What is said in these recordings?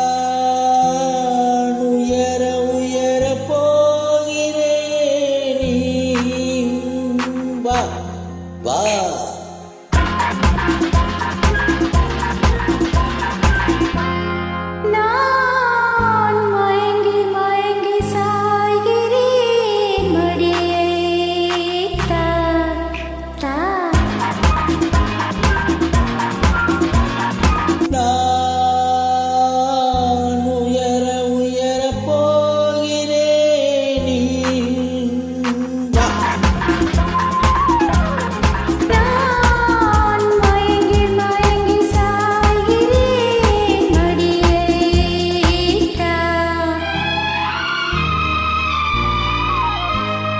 நான் உயர உயர போகிறேன் வா வா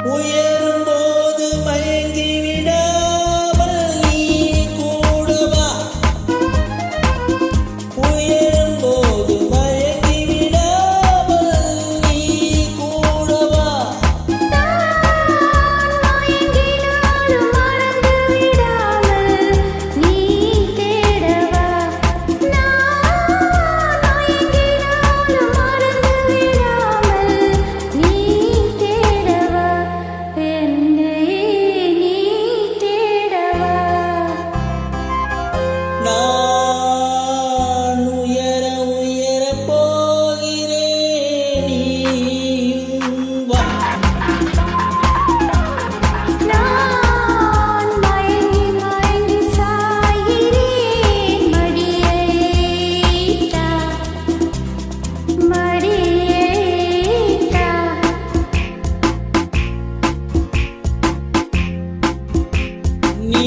உயரும்போது மயங்கி விடாமல் நீ கூட வா உயரும்போது மயங்கி விடாமல் நீ கூட வா மயங்கினாலும் மறந்து விடாமல் நீ தேடவா மயங்கினாலும் மறந்து விடாமல் நீ தேடவா நான் உயர உயர போகிறேன் வா நான் மயங்கி மயங்கி சாகிறேன் மடியை தா மடியை தா நீ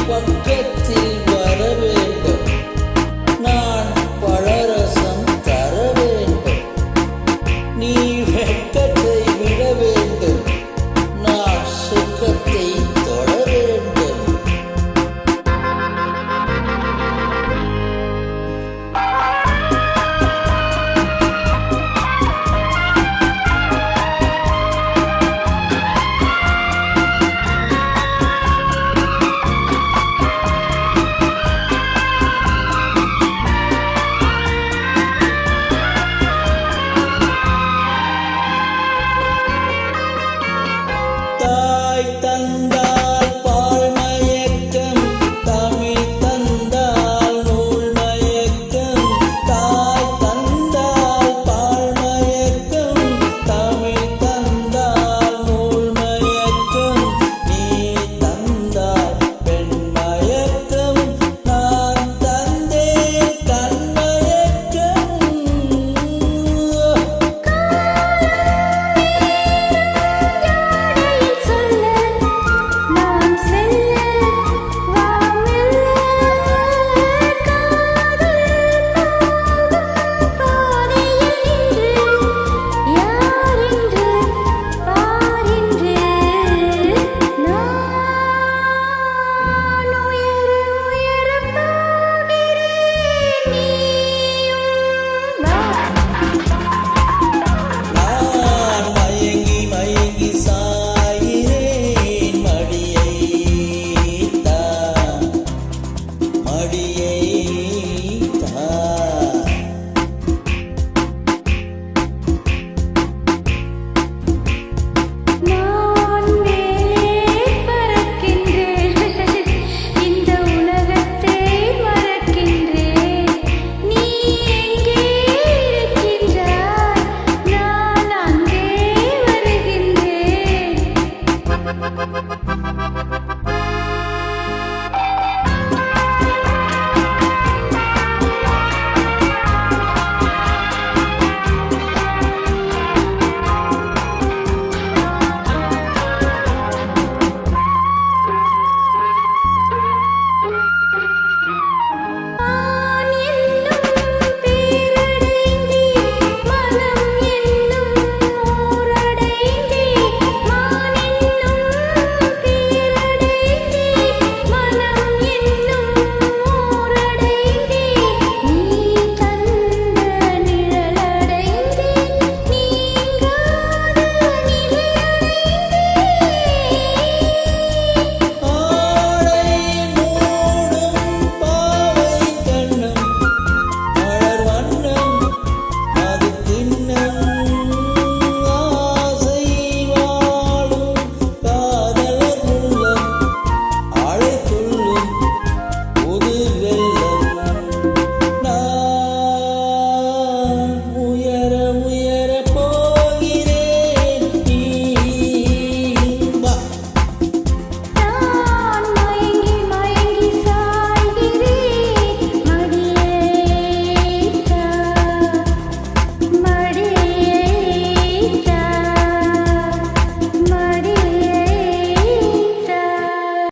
பக்கத்தில் வர வேண்டும் நான் பழரசம் தர வேண்டும் நீ வெட்கத்தை விட வேண்டும் நான் சுகத்தை தொட வேண்டும் தாய் தந்தால் பால் மயக்கம் தமிழ் தந்தால் நூல் மயக்கம் தாய் தந்தால் பால் மயக்கம் தமிழ் தந்தால் நூல் மயக்கம் நீ தந்தால் பெண் மயக்கம் நான் தந்தேன் கண் மயக்கம் சொல்ல நாம் செல்ல வாமெல்ல காதல் பாதையில் நின்று யாரென்று பாரின்று நான் உயர உயர போகிறேன் நீயும் வா நான் மயங்கி மயங்கி சாகிறேன் மடியை தா மடியை